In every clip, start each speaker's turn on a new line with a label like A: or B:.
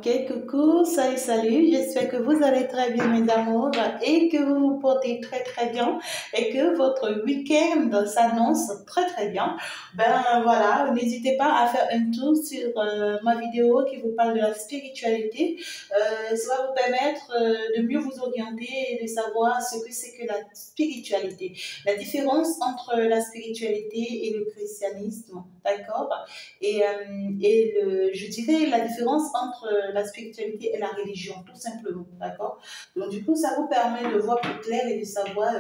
A: Ok, coucou, salut, salut. J'espère que vous allez très bien, mes amours, et que vous vous portez très, très bien, et que votre week-end s'annonce très, très bien. Ben voilà, n'hésitez pas à faire un tour sur ma vidéo qui vous parle de la spiritualité. Ça va vous permettre de mieux vous orienter et de savoir ce que c'est que la spiritualité. La différence entre la spiritualité et le christianisme, d'accord? Je dirais la différence entre la spiritualité et la religion, tout simplement, d'accord? Donc, du coup, ça vous permet de voir plus clair et de savoir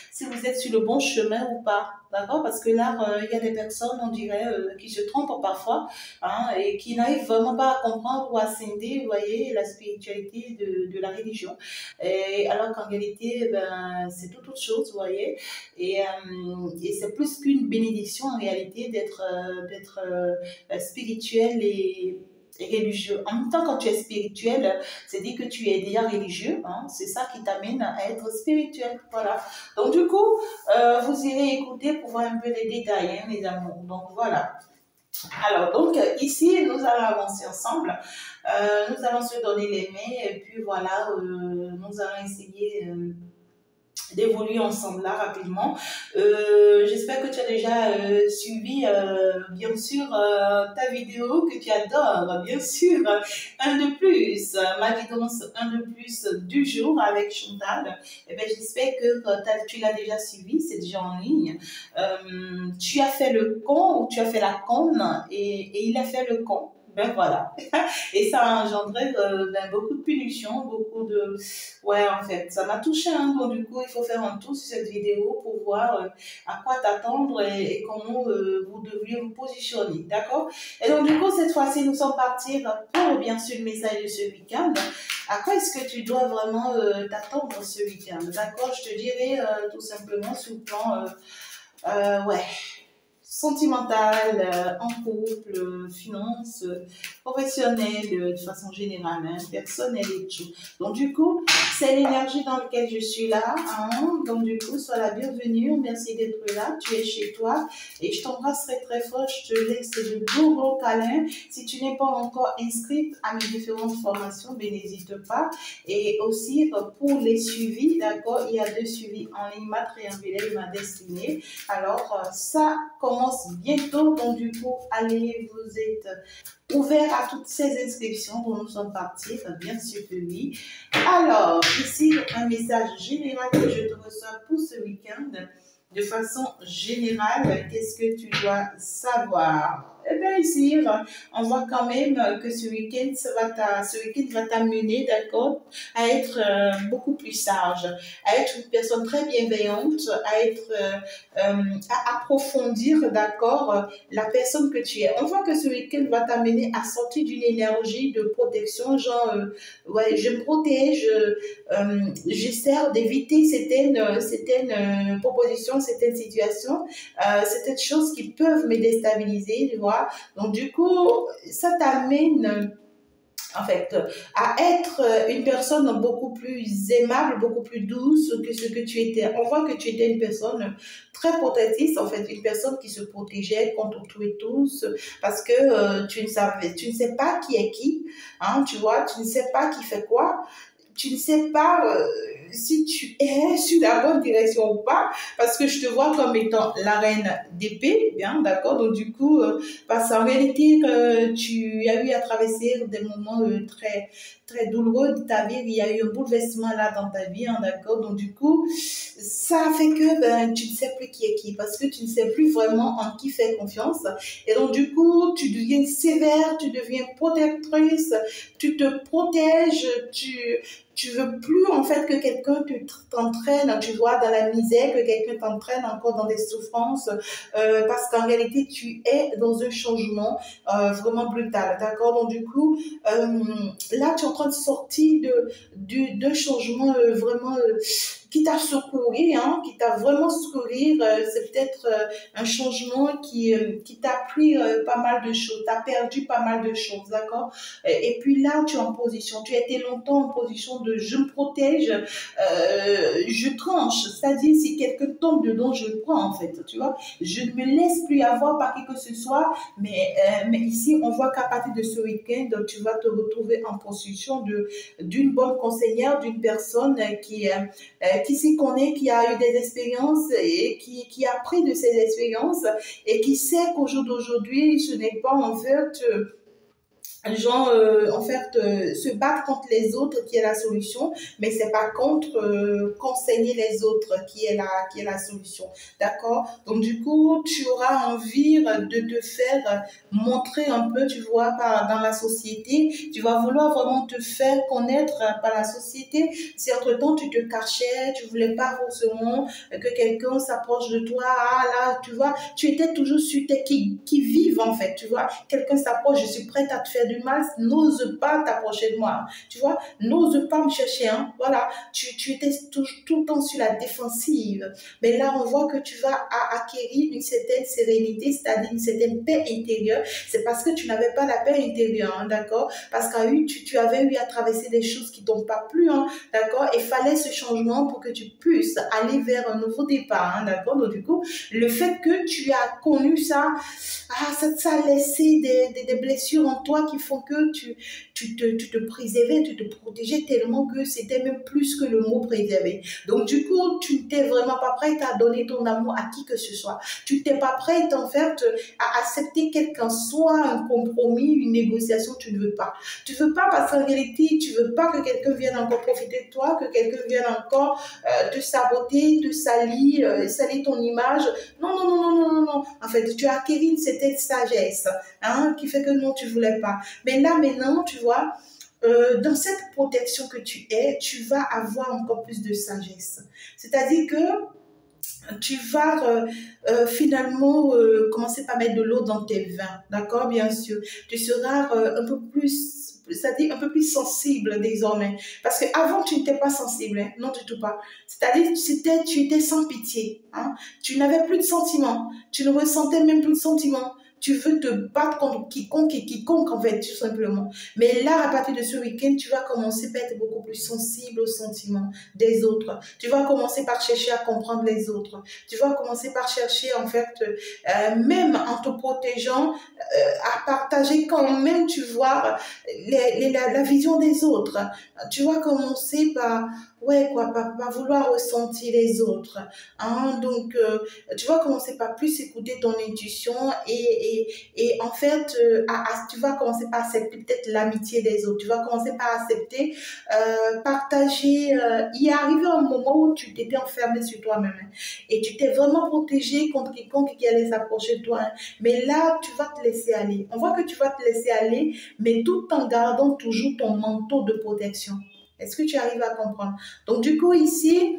A: si vous êtes sur le bon chemin ou pas, d'accord? Parce que là, il y a des personnes, on dirait, qui se trompent parfois, hein, et qui n'arrivent vraiment pas à comprendre ou à scinder, vous voyez, la spiritualité de la religion. Et alors qu'en réalité, ben, c'est toute autre chose, vous voyez, et c'est plus qu'une bénédiction en réalité d'être spirituel et religieux. En même temps, quand tu es spirituel, c'est dire que tu es déjà religieux, hein, c'est ça qui t'amène à être spirituel, voilà. Donc du coup, vous irez écouter pour voir un peu les détails, hein, mes amours. Donc voilà. Alors, donc ici, nous allons avancer ensemble. Nous allons se donner les mains et puis voilà, nous allons essayer d'évoluer ensemble là rapidement. J'espère que tu as déjà suivi bien sûr ta vidéo que tu adores, bien sûr, un de plus, ma guidance un de plus du jour avec Chantal. Eh bien, j'espère que tu l'as déjà suivi, c'est déjà en ligne. Tu as fait le con ou tu as fait la conne et il a fait le con. Ben voilà. Et ça a engendré ben, beaucoup de punitions, beaucoup de... Ouais, en fait, ça m'a touché, hein. Donc, du coup, il faut faire un tour sur cette vidéo pour voir à quoi t'attendre et comment vous devriez vous positionner, d'accord? Et donc, du coup, cette fois-ci, nous sommes partis pour, bien sûr, le message de ce week-end. À quoi est-ce que tu dois vraiment t'attendre ce week-end, d'accord? Je te dirais tout simplement sur le plan... ouais, sentimentale, en couple, finance, professionnelle, de façon générale, hein, personnelle et tout. Donc, du coup, c'est l'énergie dans laquelle je suis là. Hein. Donc, du coup, sois la bienvenue. Merci d'être là. Tu es chez toi. Et je t'embrasserai très fort. Je te laisse de gros câlins. Si tu n'es pas encore inscrite à mes différentes formations, ben, n'hésite pas. Et aussi, pour les suivis, d'accord, il y a 2 suivis en ligne, ma triangulaire et ma destinée. Alors, ça commence bientôt, donc du coup, allez, vous êtes ouvert à toutes ces inscriptions dont nous sommes partis, enfin, bien sûr que oui. Alors, ici, un message général que je te reçois pour ce week-end. De façon générale, qu'est-ce que tu dois savoir? Eh bien, ici, on voit quand même que ce week-end va t'amener, d'accord, à être beaucoup plus sage, à être une personne très bienveillante, à approfondir, d'accord, la personne que tu es. On voit que ce week-end va t'amener à sortir d'une énergie de protection, genre, ouais, je me protège, j'essaie d'éviter certaines propositions, certaines situations, certaines choses qui peuvent me déstabiliser, tu vois. Donc, du coup, ça t'amène en fait, à être une personne beaucoup plus aimable, beaucoup plus douce que ce que tu étais. On voit que tu étais une personne très protectrice, en fait, une personne qui se protégeait contre tout et tous, parce que tu ne sais pas qui est qui, hein, tu vois, tu ne sais pas qui fait quoi, tu ne sais pas si tu es sur la bonne direction ou pas, parce que je te vois comme étant la reine d'épée, bien, d'accord? Donc, du coup, parce qu'en réalité, tu as eu à traverser des moments très, très douloureux de ta vie, il y a eu un bouleversement là dans ta vie, hein, d'accord? Donc, du coup, ça fait que ben, tu ne sais plus qui est qui, parce que tu ne sais plus vraiment en qui faire confiance. Et donc, du coup, tu deviens sévère, tu deviens protectrice, tu te protèges, tu veux plus en fait que quelqu'un t'entraîne, tu vois, dans la misère, que quelqu'un t'entraîne encore dans des souffrances, parce qu'en réalité, tu es dans un changement vraiment brutal, d'accord? Donc, du coup, là, tu es en train de sortir d'un changement vraiment qui t'a secouru, hein, qui t'a vraiment secouru. C'est peut-être un changement qui t'a pris pas mal de choses, t'as perdu pas mal de choses, d'accord? Et puis là, tu es en position, tu as été longtemps en position de je me protège, je tranche, c'est-à-dire si quelqu'un tombe dedans, je le prends en fait, tu vois? Je ne me laisse plus avoir par qui que ce soit, mais ici, on voit qu'à partir de ce week-end, tu vas te retrouver en position d'une bonne conseillère, d'une personne qui s'y connaît, qui a eu des expériences et qui a pris de ces expériences et qui sait qu'au jour d'aujourd'hui, ce n'est pas en fait genre en fait se battre contre les autres qui est la solution, mais c'est pas contre conseiller les autres qui est la solution, d'accord? Donc du coup tu auras envie de te faire montrer un peu, tu vois, dans la société. Tu vas vouloir vraiment te faire connaître par la société. Si entre temps tu te cachais, tu voulais pas forcément que quelqu'un s'approche de toi, ah là tu vois, tu étais toujours sur tes qui vivent en fait, tu vois, quelqu'un s'approche, je suis prête à te faire du mal, n'ose pas t'approcher de moi, tu vois, n'ose pas me chercher, hein, voilà, tu étais tout le temps sur la défensive, mais là on voit que tu vas acquérir une certaine sérénité, c'est-à-dire une certaine paix intérieure, c'est parce que tu n'avais pas la paix intérieure, hein, d'accord, parce que tu avais eu à traverser des choses qui t'ont pas plu, hein, d'accord, il fallait ce changement pour que tu puisses aller vers un nouveau départ, hein, d'accord, donc du coup, le fait que tu as connu ça, ça a laissé des blessures en toi qui font que tu te préservais, tu te protégeais tellement que c'était même plus que le mot préserver. Donc du coup, tu n'étais vraiment pas prête à donner ton amour à qui que ce soit. Tu n'étais pas prête en fait à accepter quelqu'un, soit un compromis, une négociation, tu ne veux pas. Tu ne veux pas parce qu'en réalité, tu ne veux pas que quelqu'un vienne encore profiter de toi, que quelqu'un vienne encore te saboter, te salir, salir ton image. Non, non, non, non, non, non, non. En fait, tu as acquis une certaine sagesse, hein, qui fait que non, tu ne voulais pas. Mais là, maintenant, tu vois, dans cette protection que tu es, tu vas avoir encore plus de sagesse. C'est-à-dire que tu vas finalement commencer par mettre de l'eau dans tes vins, d'accord, bien sûr. Tu seras un peu plus, c'est-à-dire un peu plus sensible désormais. Parce qu'avant, tu n'étais pas sensible, hein, non du tout pas. C'est-à-dire tu étais sans pitié, hein. Tu n'avais plus de sentiments, tu ne ressentais même plus de sentiments. Tu veux te battre contre quiconque et quiconque, en fait, tout simplement. Mais là, à partir de ce week-end, tu vas commencer par être beaucoup plus sensible aux sentiments des autres. Tu vas commencer par chercher à comprendre les autres. Tu vas commencer par chercher, en fait, même en te protégeant, à partager quand même, tu vois, la vision des autres. Tu vas commencer par, ouais, quoi, par vouloir ressentir les autres. Hein? Donc, tu vas commencer par plus écouter ton intuition et en fait, tu vas commencer par accepter peut-être l'amitié des autres. Tu vas commencer par accepter, partager. Il est arrivé un moment où tu t'étais enfermé sur toi-même, hein, et tu t'es vraiment protégé contre quiconque qui allait s'approcher de toi, hein. Mais là, tu vas te laisser aller. On voit que tu vas te laisser aller, mais tout en gardant toujours ton manteau de protection. Est-ce que tu arrives à comprendre? Donc, du coup, ici,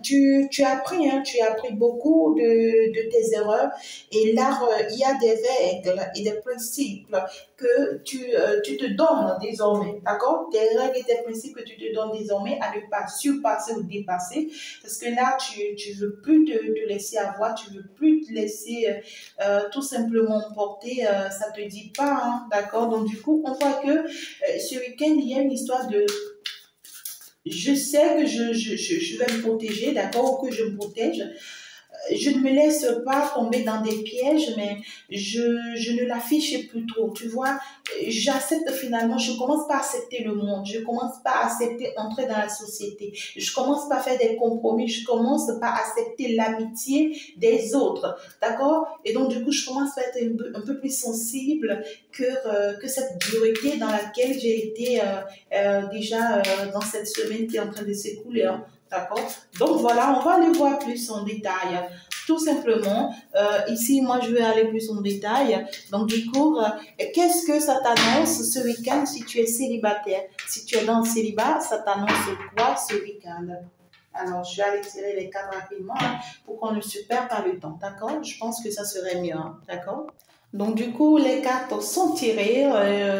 A: tu as appris, hein, tu as appris beaucoup de tes erreurs et là, il y a des règles et des principes que tu te donnes désormais, d'accord? Des règles et des principes que tu te donnes désormais à ne pas surpasser ou dépasser parce que là, tu veux plus te laisser avoir, tu veux plus te laisser tout simplement emporter, ça te dit pas, hein, d'accord? Donc du coup, on voit que ce week-end, il y a une histoire de je sais que je vais me protéger, d'accord, ou que je me protège. Je ne me laisse pas tomber dans des pièges, mais je ne l'affiche plus trop. Tu vois, j'accepte finalement, je commence pas à accepter le monde, je commence pas à accepter entrer dans la société, je commence pas à faire des compromis, je commence pas à accepter l'amitié des autres, d'accord? Et donc, du coup, je commence à être un peu plus sensible que cette dureté dans laquelle j'ai été déjà dans cette semaine qui est en train de s'écouler, hein. D'accord? Donc voilà, on va aller voir plus en détail. Tout simplement, ici, moi, je vais aller plus en détail. Donc, du coup, qu'est-ce que ça t'annonce ce week-end si tu es célibataire? Si tu es dans le célibat, ça t'annonce quoi ce week-end? Alors, je vais aller tirer les cartes rapidement, hein, pour qu'on ne se perde pas le temps. D'accord? Je pense que ça serait mieux. Hein, d'accord? Donc, du coup, les cartes sont tirées.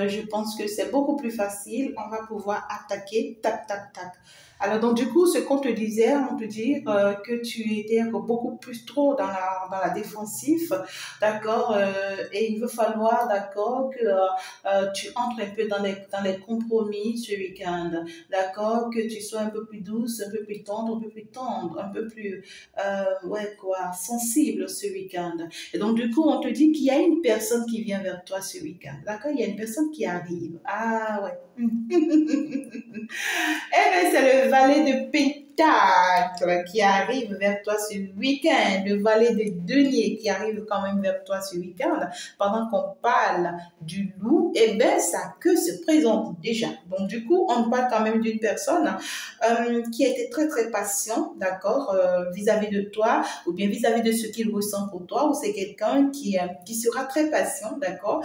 A: Je pense que c'est beaucoup plus facile. On va pouvoir attaquer. Tac, tac, tac. Alors, donc, du coup, ce qu'on te disait, on te dit que tu étais beaucoup plus trop dans la défensive, d'accord, et il va falloir, d'accord, que tu entres un peu dans les compromis ce week-end, d'accord, que tu sois un peu plus douce, un peu plus tendre, un peu plus, ouais, quoi, sensible ce week-end. Et donc, du coup, on te dit qu'il y a une personne qui vient vers toi ce week-end, d'accord, il y a une personne qui arrive. Ah, ouais. Eh bien, c'est le valet de Pétacle qui arrive vers toi ce week-end, le valet de denier qui arrive quand même vers toi ce week-end. Pendant qu'on parle du loup, eh bien, sa queue se présente déjà. Donc, du coup, on parle quand même d'une personne qui a été très, très patient, d'accord, vis-à-vis de toi, ou bien vis-à-vis de ce qu'il ressent pour toi, ou c'est quelqu'un qui sera très patient, d'accord.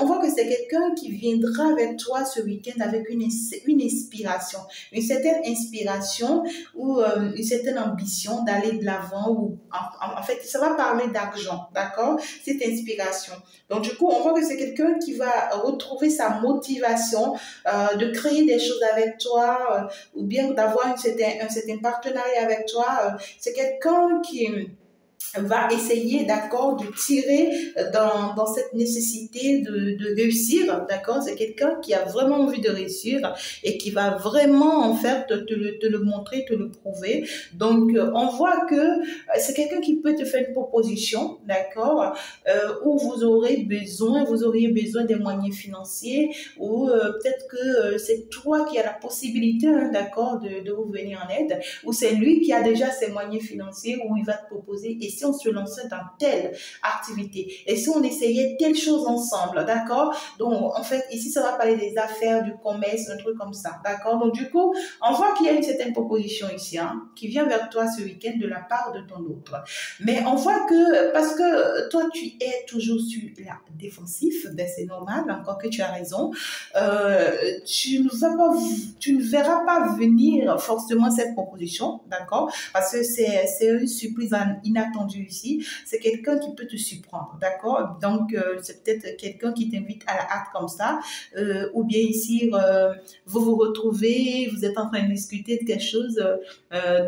A: On voit que c'est quelqu'un qui viendra vers toi ce week-end avec une inspiration, une certaine inspiration ou une certaine ambition d'aller de l'avant ou en fait, ça va parler d'argent, d'accord, cette inspiration. Donc, du coup, on voit que c'est quelqu'un qui va retrouver sa motivation de créer des choses avec toi ou bien d'avoir un certain partenariat avec toi. C'est quelqu'un qui va essayer, d'accord, de tirer dans cette nécessité de réussir, d'accord. C'est quelqu'un qui a vraiment envie de réussir et qui va vraiment, en fait, te le montrer, te le prouver. Donc, on voit que c'est quelqu'un qui peut te faire une proposition, d'accord, où vous auriez besoin des moyens financiers ou peut-être que c'est toi qui as la possibilité, hein, d'accord, de vous venir en aide, ou c'est lui qui a déjà ses moyens financiers où il va te proposer et si on se lançait dans telle activité et si on essayait telle chose ensemble, d'accord. Donc, en fait, ici, ça va parler des affaires, du commerce, un truc comme ça, d'accord. Donc, du coup, on voit qu'il y a une certaine proposition ici, hein, qui vient vers toi ce week-end de la part de ton autre. Mais on voit que, parce que toi, tu es toujours sur la défensive, ben c'est normal, encore que tu as raison, tu ne verras pas venir forcément cette proposition, d'accord, parce que c'est une surprise inattendue ici, c'est quelqu'un qui peut te surprendre, d'accord, donc c'est peut-être quelqu'un qui t'invite à la hâte comme ça, ou bien ici, vous vous retrouvez, vous êtes en train de discuter de quelque chose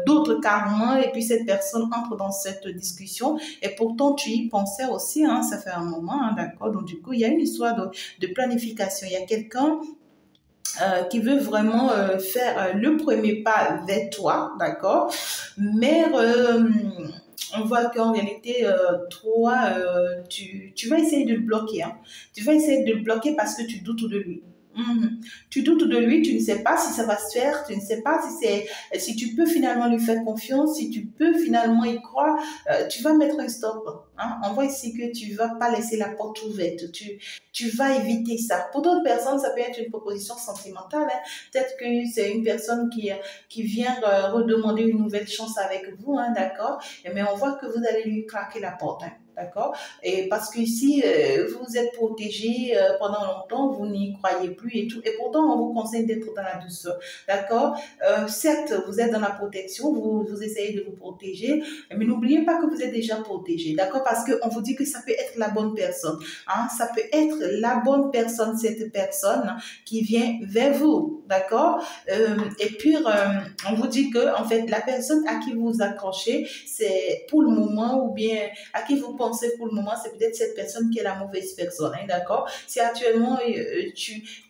A: d'autre carrément, et puis cette personne entre dans cette discussion, et pourtant tu y pensais aussi, hein, ça fait un moment, hein, d'accord, donc du coup, il y a une histoire de planification, il y a quelqu'un qui veut vraiment faire le premier pas vers toi, d'accord, mais on voit qu'en réalité, toi, tu vas essayer de le bloquer, hein. Tu vas essayer de le bloquer parce que tu doutes de lui. Mhm. Tu doutes de lui, tu ne sais pas si ça va se faire, tu ne sais pas si tu peux finalement lui faire confiance, si tu peux finalement y croire, tu vas mettre un stop, hein. On voit ici que tu vas pas laisser la porte ouverte, tu vas éviter ça. Pour d'autres personnes, ça peut être une proposition sentimentale, hein. Peut-être que c'est une personne qui vient redemander une nouvelle chance avec vous, hein, d'accord? Mais on voit que vous allez lui claquer la porte, hein. D'accord. Et parce que ici, vous êtes protégé pendant longtemps, vous n'y croyez plus et tout. Et pourtant, on vous conseille d'être dans la douceur. D'accord. Certes, vous êtes dans la protection, vous essayez de vous protéger, mais n'oubliez pas que vous êtes déjà protégé. D'accord. Parce qu'on vous dit que ça peut être la bonne personne. Hein? Ça peut être la bonne personne, cette personne qui vient vers vous. D'accord. Et puis, on vous dit que, en fait, la personne à qui vous vous accrochez, c'est pour le moment ou bien à qui vous pensez pour le moment, c'est peut-être cette personne qui est la mauvaise personne, hein, d'accord? Si actuellement,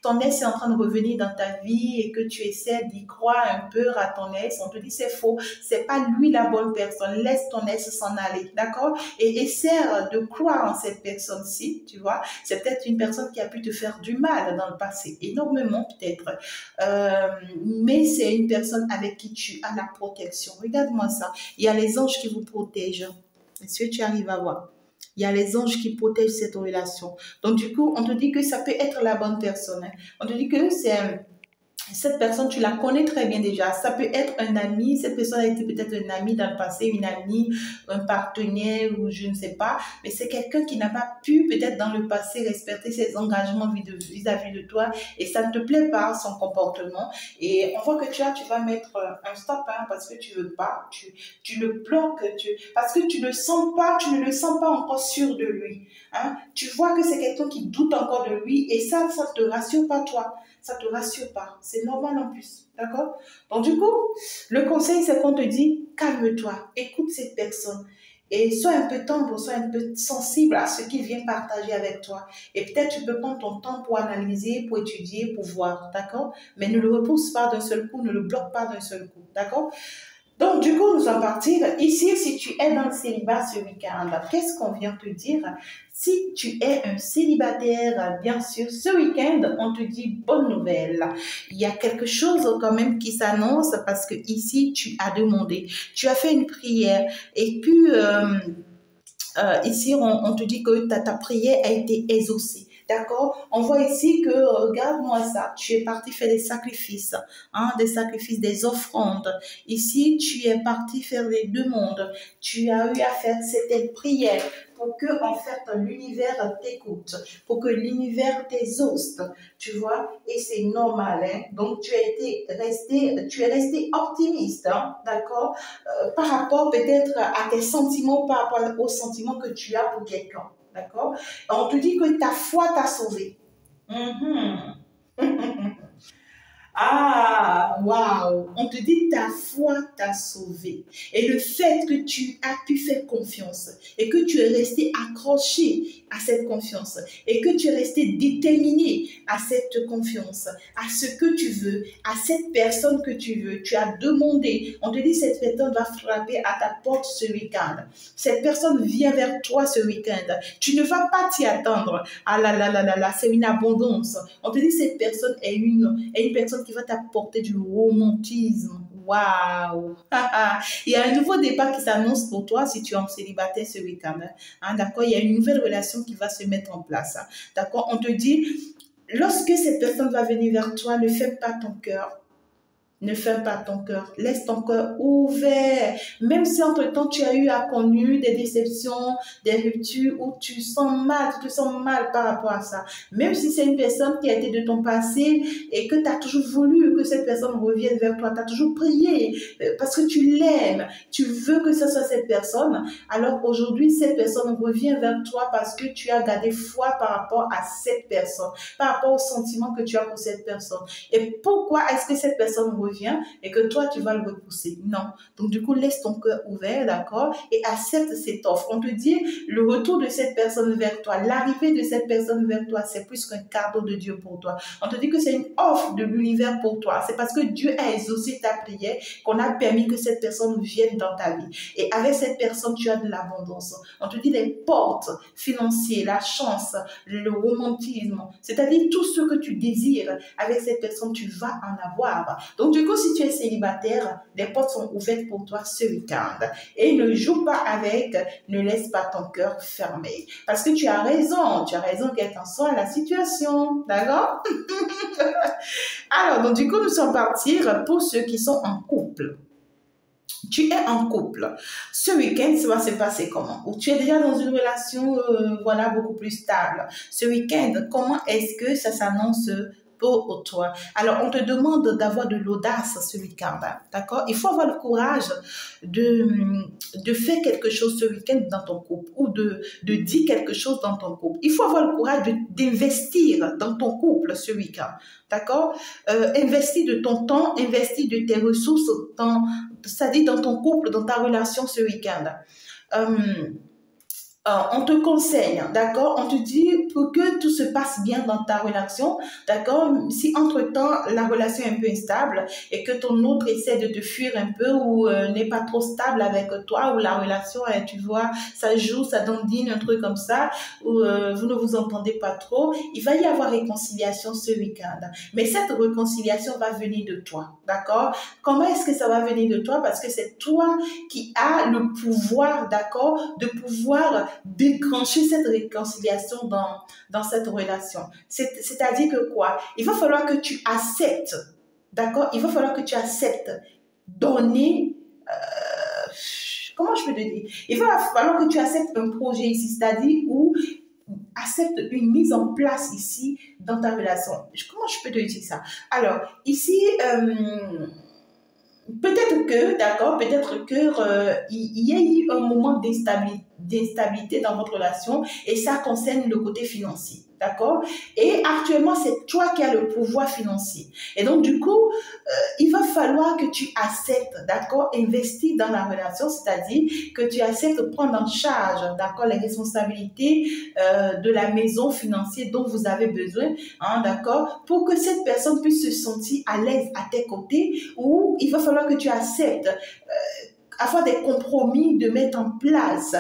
A: ton ex est en train de revenir dans ta vie et que tu essaies d'y croire un peu à ton ex, on te dit c'est faux, c'est pas lui la bonne personne, laisse ton ex s'en aller, d'accord? Et essaie de croire en cette personne-ci, tu vois? C'est peut-être une personne qui a pu te faire du mal dans le passé, énormément peut-être, mais c'est une personne avec qui tu as la protection. Regarde-moi ça, il y a les anges qui vous protègent. Est-ce que tu arrives à voir? Il y a les anges qui protègent cette relation. Donc, du coup, on te dit que ça peut être la bonne personne, hein. On te dit que cette personne, tu la connais très bien déjà. Ça peut être un ami. Cette personne a été peut-être un ami dans le passé, une amie, un partenaire ou je ne sais pas. Mais c'est quelqu'un qui n'a pas pu peut-être dans le passé respecter ses engagements vis-à-vis de toi et ça ne te plaît pas son comportement. Et on voit que tu vas mettre un stop, hein, parce que tu veux pas. Tu le bloques. Parce que tu ne le sens pas encore sûr de lui. Hein. Tu vois que c'est quelqu'un qui doute encore de lui et ça ne te rassure pas toi. Ça te rassure pas. C'est normal en plus, d'accord? Donc du coup, le conseil, c'est qu'on te dit, calme-toi, écoute cette personne. Et sois un peu tendre, sois un peu sensible à ce qu'il vient partager avec toi. Et peut-être tu peux prendre ton temps pour analyser, pour étudier, pour voir, d'accord? Mais ne le repousse pas d'un seul coup, ne le bloque pas d'un seul coup, d'accord? Donc, du coup, nous allons partir. Ici, si tu es dans le célibat ce week-end, qu'est-ce qu'on vient te dire? Si tu es un célibataire, bien sûr, ce week-end, on te dit bonne nouvelle. Il y a quelque chose quand même qui s'annonce parce que ici, tu as demandé, tu as fait une prière et puis ici, on te dit que ta prière a été exaucée. D'accord? On voit ici que, regarde-moi ça, tu es parti faire des sacrifices, des offrandes. Ici, tu es parti faire des demandes. Tu as eu à faire certaines prières pour que, en fait, l'univers t'écoute, pour que l'univers t'exauce, tu vois? Et c'est normal, hein? Donc, tu es resté optimiste, hein? D'accord? Par rapport peut-être à tes sentiments, par rapport aux sentiments que tu as pour quelqu'un. D'accord? On te dit que ta foi t'a sauvé. Mhm. Ah, waouh! On te dit ta foi t'a sauvé. Et le fait que tu as pu faire confiance et que tu es resté accroché à cette confiance et que tu es resté déterminé à cette confiance, à ce que tu veux, à cette personne que tu veux. Tu as demandé. On te dit cette personne va frapper à ta porte ce week-end. Cette personne vient vers toi ce week-end. Tu ne vas pas t'y attendre. Ah là là là là là, c'est une abondance. On te dit cette personne est une personne qui va t'apporter du romantisme. Waouh! Il y a un nouveau départ qui s'annonce pour toi si tu es en célibataire ce week-end. Hein, d'accord? Il y a une nouvelle relation qui va se mettre en place. Hein, d'accord? On te dit, lorsque cette personne va venir vers toi, ne ferme pas ton cœur. Ne ferme pas ton cœur, laisse ton cœur ouvert. Même si entre-temps tu as eu à connu des déceptions, des ruptures où tu te sens mal par rapport à ça. Même si c'est une personne qui a été de ton passé et que tu as toujours voulu que cette personne revienne vers toi, tu as toujours prié parce que tu l'aimes, tu veux que ce soit cette personne. Alors aujourd'hui, cette personne revient vers toi parce que tu as gardé foi par rapport à cette personne, par rapport au sentiment que tu as pour cette personne. Et pourquoi est-ce que cette personne revient et que toi, tu vas le repousser? Non. Donc, du coup, laisse ton cœur ouvert, d'accord? Et accepte cette offre. On te dit, le retour de cette personne vers toi, l'arrivée de cette personne vers toi, c'est plus qu'un cadeau de Dieu pour toi. On te dit que c'est une offre de l'univers pour toi. C'est parce que Dieu a exaucé ta prière qu'on a permis que cette personne vienne dans ta vie. Et avec cette personne, tu as de l'abondance. On te dit les portes financières, la chance, le romantisme, c'est-à-dire tout ce que tu désires avec cette personne, tu vas en avoir. Donc, du coup, si tu es célibataire, les portes sont ouvertes pour toi ce week-end. Et ne joue pas avec, ne laisse pas ton cœur fermé. Parce que tu as raison quelle qu'en soit la situation. D'accord? Alors, donc, du coup, nous sommes partis pour ceux qui sont en couple. Tu es en couple. Ce week-end, ça va se passer comment? Ou tu es déjà dans une relation, voilà, beaucoup plus stable. Ce week-end, comment est-ce que ça s'annonce pour toi? Alors, on te demande d'avoir de l'audace ce week-end, hein, d'accord? Il faut avoir le courage de faire quelque chose ce week-end dans ton couple ou de dire quelque chose dans ton couple. Il faut avoir le courage d'investir dans ton couple ce week-end, d'accord? Investir de ton temps, investir de tes ressources, c'est-à-dire dans ton couple, dans ta relation ce week-end. On te conseille, d'accord? On te dit pour que tout se passe bien dans ta relation, d'accord? Si entre-temps, la relation est un peu instable et que ton autre essaie de te fuir un peu ou n'est pas trop stable avec toi, ou la relation, tu vois, ça joue, ça dandine, un truc comme ça, ou vous ne vous entendez pas trop, il va y avoir réconciliation ce week-end. Mais cette réconciliation va venir de toi, d'accord? Comment est-ce que ça va venir de toi? Parce que c'est toi qui as le pouvoir, d'accord, de pouvoir déclencher cette réconciliation dans cette relation. C'est-à-dire que quoi? Il va falloir que tu acceptes, d'accord? Il va falloir que tu acceptes donner, comment je peux te dire? Il va falloir que tu acceptes un projet ici, c'est-à-dire où accepte une mise en place ici dans ta relation. Comment je peux te dire ça? Alors, ici, peut-être que, d'accord, peut-être que il y a eu un moment d'instabilité d'instabilité dans votre relation et ça concerne le côté financier. D'accord? Et actuellement, c'est toi qui as le pouvoir financier. Et donc, du coup, il va falloir que tu acceptes, d'accord, investir dans la relation, c'est-à-dire que tu acceptes de prendre en charge, d'accord, les responsabilités de la maison financière dont vous avez besoin, hein, d'accord, pour que cette personne puisse se sentir à l'aise à tes côtés, ou il va falloir que tu acceptes avoir des compromis, de mettre en place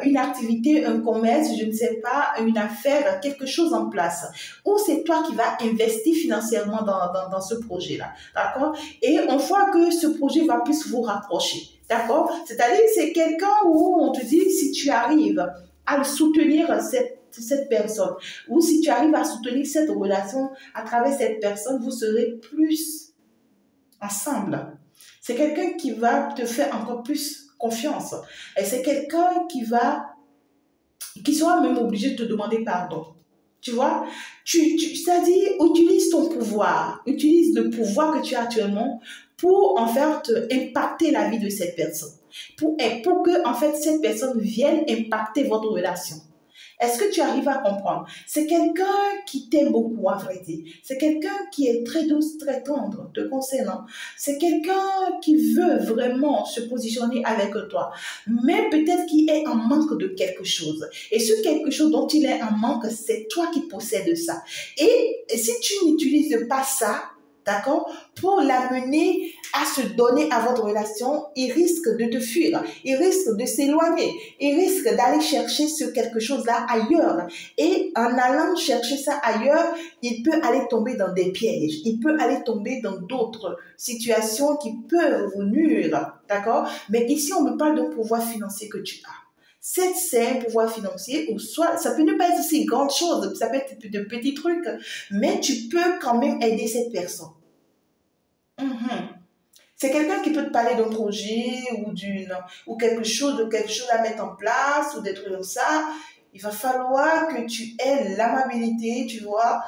A: une activité, un commerce, je ne sais pas, une affaire, quelque chose en place. Ou c'est toi qui vas investir financièrement dans ce projet-là, d'accord? Et on voit que ce projet va plus vous rapprocher, d'accord? C'est-à-dire c'est quelqu'un où on te dit si tu arrives à soutenir cette personne, ou si tu arrives à soutenir cette relation à travers cette personne, vous serez plus ensemble. C'est quelqu'un qui va te faire encore plus confiance. Et c'est quelqu'un qui sera même obligé de te demander pardon. Tu vois, c'est-à-dire, utilise ton pouvoir, utilise le pouvoir que tu as actuellement pour, en fait, impacter la vie de cette personne. Pour que, en fait, cette personne vienne impacter votre relation. Est-ce que tu arrives à comprendre? C'est quelqu'un qui t'aime beaucoup, à vrai dire. C'est quelqu'un qui est très douce, très tendre, te concernant. C'est quelqu'un qui veut vraiment se positionner avec toi. Mais peut-être qu'il est en manque de quelque chose. Et ce quelque chose dont il est en manque, c'est toi qui possèdes ça. Et si tu n'utilises pas ça, d'accord, pour l'amener à se donner à votre relation, il risque de te fuir, il risque de s'éloigner, il risque d'aller chercher ce quelque chose-là ailleurs. Et en allant chercher ça ailleurs, il peut aller tomber dans des pièges, il peut aller tomber dans d'autres situations qui peuvent vous nuire, d'accord? Mais ici, on me parle d'un pouvoir financier que tu as. C'est un pouvoir financier, ou soit, ça peut ne pas être aussi grande chose, ça peut être de petits trucs, mais tu peux quand même aider cette personne. C'est quelqu'un qui peut te parler d'un projet ou quelque chose à mettre en place ou des trucs comme ça. Il va falloir que tu aies l'amabilité, tu vois,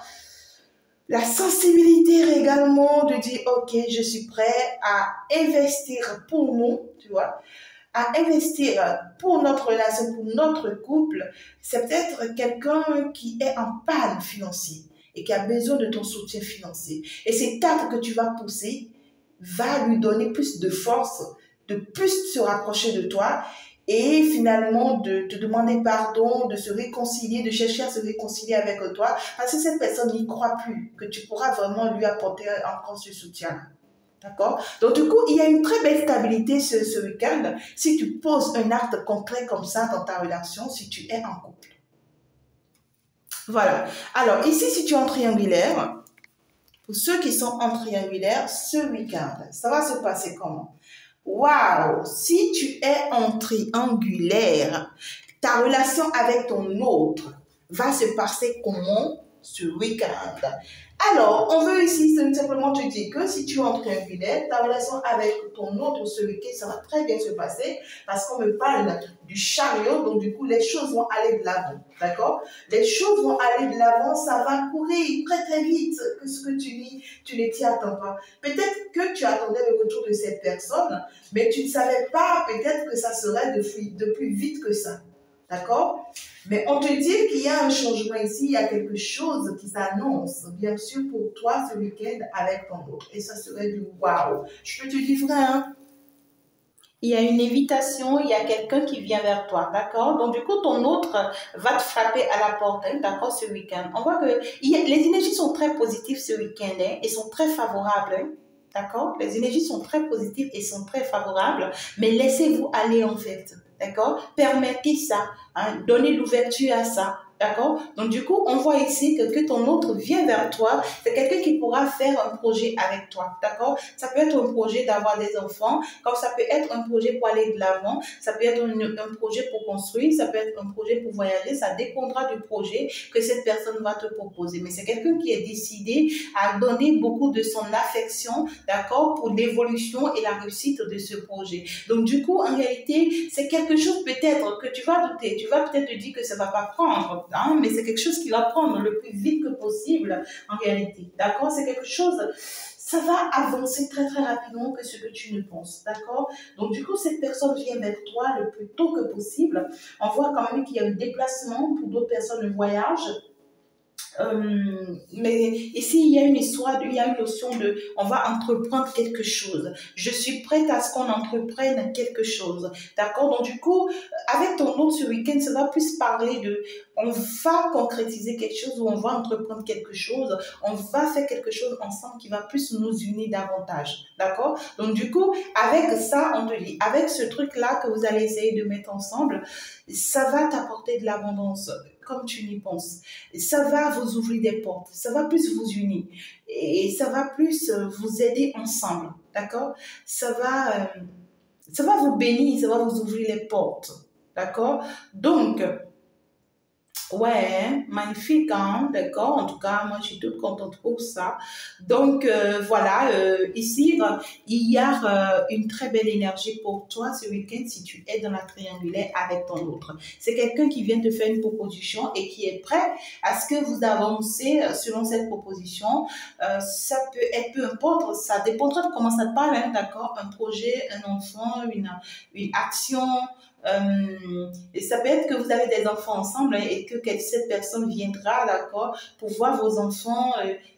A: la sensibilité également de dire, ok, je suis prêt à investir pour nous, tu vois, à investir pour notre relation, pour notre couple. C'est peut-être quelqu'un qui est en panne financière et qui a besoin de ton soutien financier. Et cet acte que tu vas pousser va lui donner plus de force, de plus se rapprocher de toi et finalement de te demander pardon, de se réconcilier, de chercher à se réconcilier avec toi parce que cette personne n'y croit plus, que tu pourras vraiment lui apporter encore ce soutien. D'accord? Donc, du coup, il y a une très belle stabilité ce week-end si tu poses un acte concret comme ça dans ta relation, si tu es en couple. Voilà. Alors, ici, si tu es en triangulaire, pour ceux qui sont en triangulaire, ce week-end, ça va se passer comment? Waouh! Si tu es en triangulaire, ta relation avec ton autre va se passer comment ce week-end? Alors, on veut ici simplement te dire que si tu es en triangulaire, ta relation avec ton autre ce week-end, ça va très bien se passer parce qu'on me parle du chariot, donc du coup, les choses vont aller de l'avant, d'accord? Les choses vont aller de l'avant, ça va courir très très vite que ce que tu ne t'y attends pas. Peut-être que tu attendais le retour de cette personne, mais tu ne savais pas peut-être que ça serait de plus vite que ça. D'accord? Mais on te dit qu'il y a un changement ici, il y a quelque chose qui s'annonce, bien sûr, pour toi ce week-end avec ton autre. Et ça serait du waouh. Je peux te dire vrai, hein? Il y a une invitation, il y a quelqu'un qui vient vers toi, d'accord? Donc, du coup, ton autre va te frapper à la porte, hein, d'accord, ce week-end. On voit que les énergies sont très positives ce week-end, hein, et sont très favorables, hein. D'accord? Les énergies sont très positives et sont très favorables, mais laissez-vous aller en fait. D'accord? Permettez ça, hein, donnez l'ouverture à ça. D'accord? Donc, du coup, on voit ici que ton autre vient vers toi. C'est quelqu'un qui pourra faire un projet avec toi. D'accord? Ça peut être un projet d'avoir des enfants, comme ça peut être un projet pour aller de l'avant, ça peut être un projet pour construire, ça peut être un projet pour voyager. Ça dépendra du projet que cette personne va te proposer. Mais c'est quelqu'un qui est décidé à donner beaucoup de son affection, d'accord, pour l'évolution et la réussite de ce projet. Donc, du coup, en réalité, c'est quelque chose peut-être que tu vas douter. Tu vas peut-être te dire que ça ne va pas prendre. Hein, mais c'est quelque chose qui va prendre le plus vite que possible en réalité. D'accord? C'est quelque chose, ça va avancer très très rapidement que ce que tu ne penses, d'accord? Donc du coup, cette personne vient vers toi le plus tôt que possible. On voit quand même qu'il y a un déplacement pour d'autres personnes, le voyage. Mais ici, il y a une histoire, il y a une notion de on va entreprendre quelque chose. Je suis prête à ce qu'on entreprenne quelque chose. D'accord? Donc, du coup, avec ton autre ce week-end, ça va plus parler de on va concrétiser quelque chose ou on va entreprendre quelque chose. On va faire quelque chose ensemble qui va plus nous unir davantage. D'accord? Donc, du coup, avec ça, on te dit, avec ce truc-là que vous allez essayer de mettre ensemble, ça va t'apporter de l'abondance comme tu n'y penses. Ça va vous ouvrir des portes, ça va plus vous unir et ça va plus vous aider ensemble, d'accord? Ça va vous bénir, ça va vous ouvrir les portes, d'accord? Donc, ouais, magnifique, hein, d'accord. En tout cas, moi, je suis toute contente pour ça. Donc, voilà, ici, il y a une très belle énergie pour toi ce week-end si tu es dans la triangulaire avec ton autre. C'est quelqu'un qui vient te faire une proposition et qui est prêt à ce que vous avancez selon cette proposition. Ça peut être, peu importe, ça dépendra de comment ça te parle, hein, d'accord. Un projet, un enfant, une action. Et ça peut être que vous avez des enfants ensemble, hein, et que cette personne viendra, d'accord, pour voir vos enfants.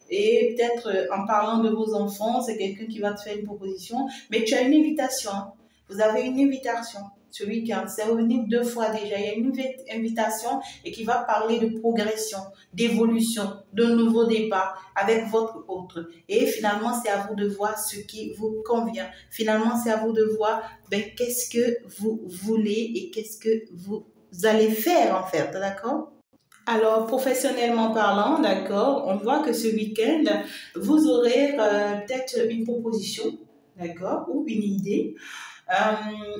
A: Et peut-être en parlant de vos enfants, c'est quelqu'un qui va te faire une proposition, mais tu as une invitation. Hein. Vous avez une invitation ce week-end. C'est revenu 2 fois déjà. Il y a une invitation et qui va parler de progression, d'évolution, de nouveau départ avec votre autre. Et finalement, c'est à vous de voir ce qui vous convient. Finalement, c'est à vous de voir qu'est-ce que vous voulez et qu'est-ce que vous allez faire en fait, d'accord? Alors, professionnellement parlant, d'accord, on voit que ce week-end, vous aurez peut-être une proposition, d'accord, ou une idée.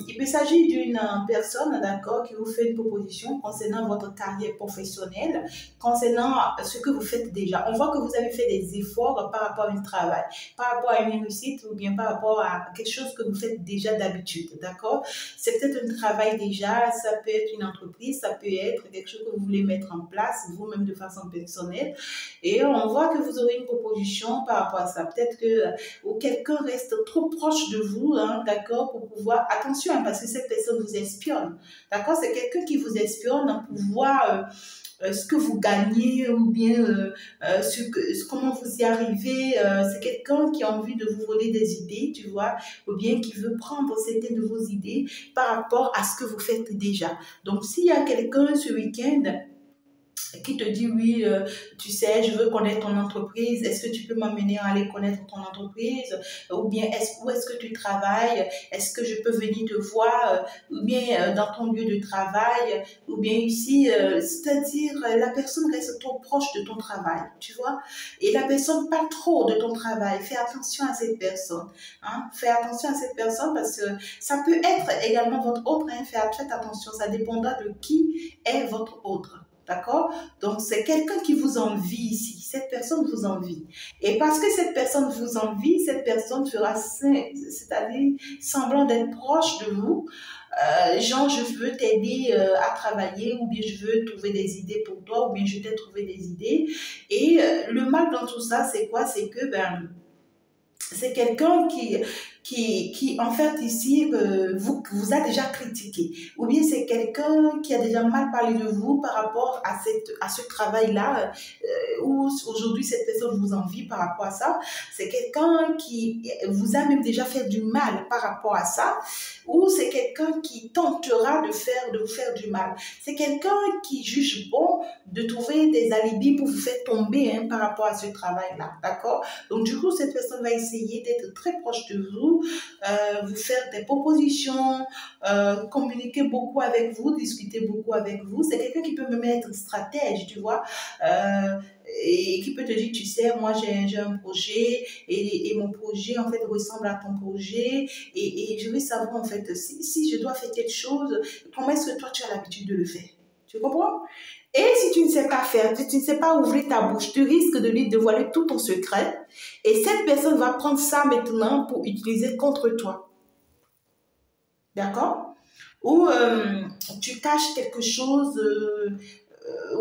A: Il peut s'agir d'une personne, d'accord, qui vous fait une proposition concernant votre carrière professionnelle, concernant ce que vous faites déjà. On voit que vous avez fait des efforts par rapport à un travail, par rapport à une réussite ou bien par rapport à quelque chose que vous faites déjà d'habitude, d'accord? C'est peut-être un travail déjà, ça peut être une entreprise, ça peut être quelque chose que vous voulez mettre en place vous-même de façon personnelle. Et on voit que vous aurez une proposition par rapport à ça. Peut-être que ou quelqu'un reste trop proche de vous, hein, d'accord, pour pouvoir, attention, hein, parce que cette personne vous espionne, d'accord, c'est quelqu'un qui vous espionne pour voir ce que vous gagnez ou bien comment vous y arrivez, c'est quelqu'un qui a envie de vous voler des idées, tu vois, ou bien qui veut prendre certaines de vos idées par rapport à ce que vous faites déjà. Donc, s'il y a quelqu'un ce week-end qui te dit oui, tu sais, je veux connaître ton entreprise, est-ce que tu peux m'amener à aller connaître ton entreprise, ou bien où est-ce que tu travailles, est-ce que je peux venir te voir, ou bien dans ton lieu de travail, ou bien ici, c'est-à-dire la personne reste trop proche de ton travail, tu vois, et la personne pas trop de ton travail, fais attention à cette personne, hein, fais attention à cette personne parce que ça peut être également votre autre, hein, faites attention, ça dépendra de qui est votre autre. D'accord? Donc, c'est quelqu'un qui vous envie ici. Cette personne vous envie. Et parce que cette personne vous envie, cette personne fera, c'est-à-dire, semblant d'être proche de vous. Genre, je veux t'aider à travailler, ou bien je veux trouver des idées pour toi, ou bien je t'ai trouvé des idées. Et le mal dans tout ça, c'est quoi? C'est que, c'est quelqu'un qui en fait ici vous a déjà critiqué, ou bien c'est quelqu'un qui a déjà mal parlé de vous par rapport à ce travail-là, où aujourd'hui cette personne vous envie par rapport à ça. C'est quelqu'un qui vous a même déjà fait du mal par rapport à ça, ou c'est quelqu'un qui tentera de vous faire du mal. C'est quelqu'un qui juge bon de trouver des alibis pour vous faire tomber, hein, par rapport à ce travail-là, d'accord? Donc, du coup, cette personne va essayer d'être très proche de vous, vous faire des propositions, communiquer beaucoup avec vous, discuter beaucoup avec vous. C'est quelqu'un qui peut même être stratège, tu vois, et qui peut te dire, tu sais, moi, j'ai un projet et mon projet, en fait, ressemble à ton projet et je veux savoir, en fait, si je dois faire quelque chose, comment est-ce que toi, tu as l'habitude de le faire? Tu comprends? Et si tu ne sais pas faire, si tu ne sais pas ouvrir ta bouche, tu risques de lui dévoiler tout ton secret. Et cette personne va prendre ça maintenant pour utiliser contre toi. D'accord? Ou tu caches quelque chose,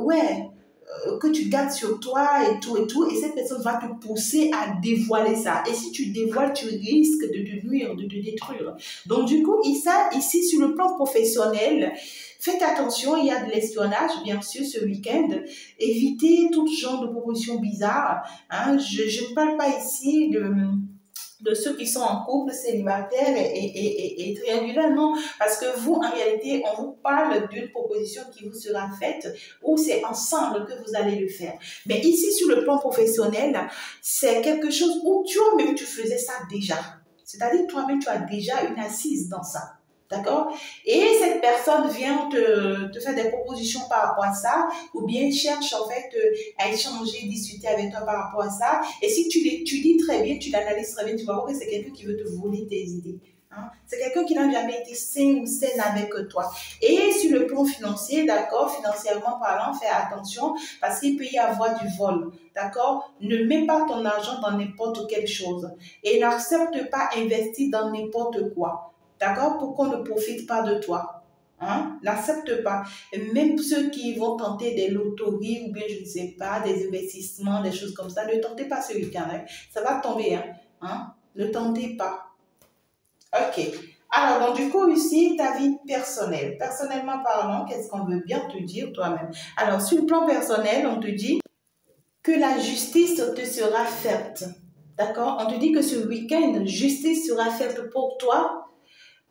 A: ouais, que tu gardes sur toi et tout, et cette personne va te pousser à dévoiler ça. Et si tu dévoiles, tu risques de te nuire, de te détruire. Donc, du coup, ici, sur le plan professionnel, faites attention, il y a de l'espionnage, bien sûr, ce week-end. Évitez tout genre de propositions bizarres. Hein. Je ne parle pas ici de ceux qui sont en couple, célibataire et triangulaire, non. Parce que vous, en réalité, on vous parle d'une proposition qui vous sera faite ou c'est ensemble que vous allez le faire. Mais ici, sur le plan professionnel, c'est quelque chose où toi-même, tu faisais ça déjà. C'est-à-dire, toi-même, tu as déjà une assise dans ça. D'accord? Et cette personne vient te faire des propositions par rapport à ça, ou bien cherche en fait à échanger, discuter avec toi par rapport à ça. Et si tu l'étudies très bien, tu l'analyses très bien, tu vas voir que c'est quelqu'un qui veut te voler tes idées. Hein? C'est quelqu'un qui n'a jamais été sain ou saine avec toi. Et sur le plan financier, d'accord, financièrement parlant, fais attention parce qu'il peut y avoir du vol. D'accord? Ne mets pas ton argent dans n'importe quelle chose et n'accepte pas investir dans n'importe quoi. D'accord? Pour qu'on ne profite pas de toi. Hein? N'accepte pas. Et même ceux qui vont tenter des loteries ou bien, je ne sais pas, des investissements, des choses comme ça, ne tentez pas ce week-end. Hein? Ça va tomber. Hein? Ne tentez pas. OK. Alors, donc, du coup, ici, ta vie personnelle. Personnellement parlant, qu'est-ce qu'on veut bien te dire toi-même? Alors, sur le plan personnel, on te dit que la justice te sera faite. D'accord? On te dit que ce week-end, justice sera faite pour toi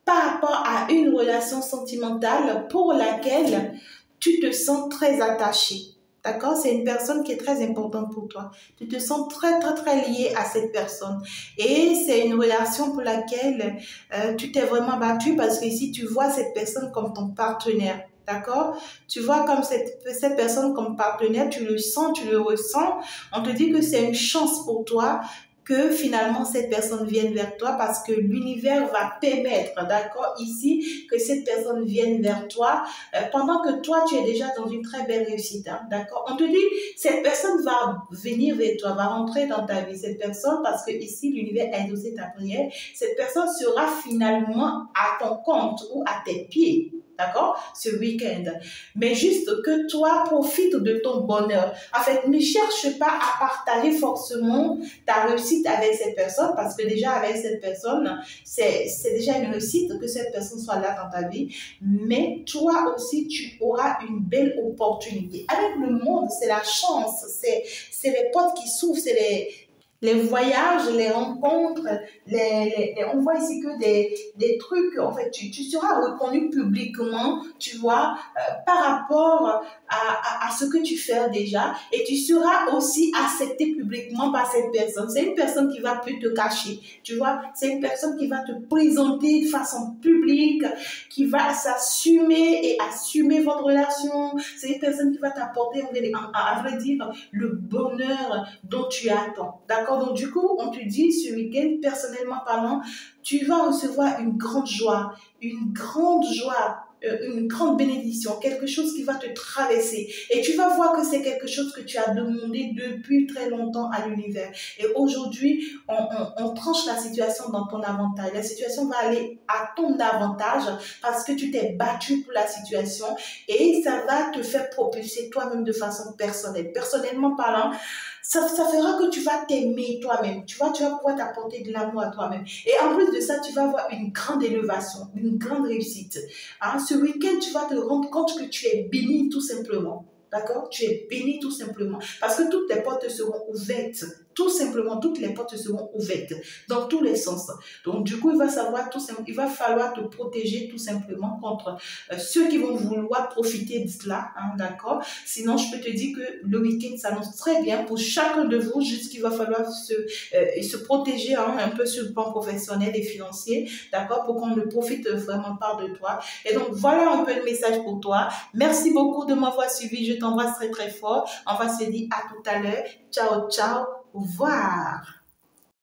A: par rapport à une relation sentimentale pour laquelle tu te sens très attaché. D'accord? C'est une personne qui est très importante pour toi. Tu te sens très, très, très lié à cette personne. Et c'est une relation pour laquelle tu t'es vraiment battu parce que ici, tu vois cette personne comme ton partenaire. D'accord? Tu vois comme cette personne comme partenaire, tu le sens, tu le ressens. On te dit que c'est une chance pour toi que finalement cette personne vienne vers toi parce que l'univers va permettre, d'accord, ici, que cette personne vienne vers toi pendant que toi, tu es déjà dans une très belle réussite, hein, d'accord. On te dit, cette personne va venir vers toi, va rentrer dans ta vie, cette personne, parce que ici, l'univers a exaucé ta prière, cette personne sera finalement à ton compte ou à tes pieds. D'accord? Ce week-end. Mais juste que toi, profite de ton bonheur. En fait, ne cherche pas à partager forcément ta réussite avec cette personne parce que déjà avec cette personne, c'est déjà une réussite que cette personne soit là dans ta vie. Mais toi aussi, tu auras une belle opportunité. Avec le monde, c'est la chance, c'est les portes qui s'ouvrent, c'est les voyages, les rencontres, on voit ici que des trucs, en fait, tu seras reconnu publiquement, tu vois, par rapport à ce que tu fais déjà, et tu seras aussi accepté publiquement par cette personne. C'est une personne qui va plus te cacher, tu vois, c'est une personne qui va te présenter de façon publique, qui va s'assumer et assumer votre relation. C'est une personne qui va t'apporter, à vrai dire, le bonheur dont tu attends. D'accord? Donc, du coup, on te dit ce week-end, personnellement parlant, tu vas recevoir une grande joie, une grande bénédiction, quelque chose qui va te traverser. Et tu vas voir que c'est quelque chose que tu as demandé depuis très longtemps à l'univers. Et aujourd'hui, on tranche la situation dans ton avantage. La situation va aller à ton avantage parce que tu t'es battu pour la situation et ça va te faire propulser toi-même de façon personnelle. Personnellement parlant, ça fera que tu vas t'aimer toi-même. Tu vas pouvoir t'apporter de l'amour à toi-même. Et en plus de ça, tu vas avoir une grande élévation, une grande réussite. Hein? Ce week-end, tu vas te rendre compte que tu es béni tout simplement. D'accord? Tu es béni tout simplement. Parce que toutes les portes seront ouvertes. Tout simplement, toutes les portes seront ouvertes dans tous les sens. Donc, du coup, il va falloir te protéger tout simplement contre ceux qui vont vouloir profiter de cela. Hein, d'accord? Sinon, je peux te dire que le week-end s'annonce très bien pour chacun de vous. Juste qu'il va falloir se protéger un peu sur le plan professionnel et financier. D'accord? Pour qu'on ne profite vraiment pas de toi. Et donc, voilà un peu le message pour toi. Merci beaucoup de m'avoir suivi. Je t'embrasse très, très fort. On va se dire à tout à l'heure. Ciao, ciao. Au revoir.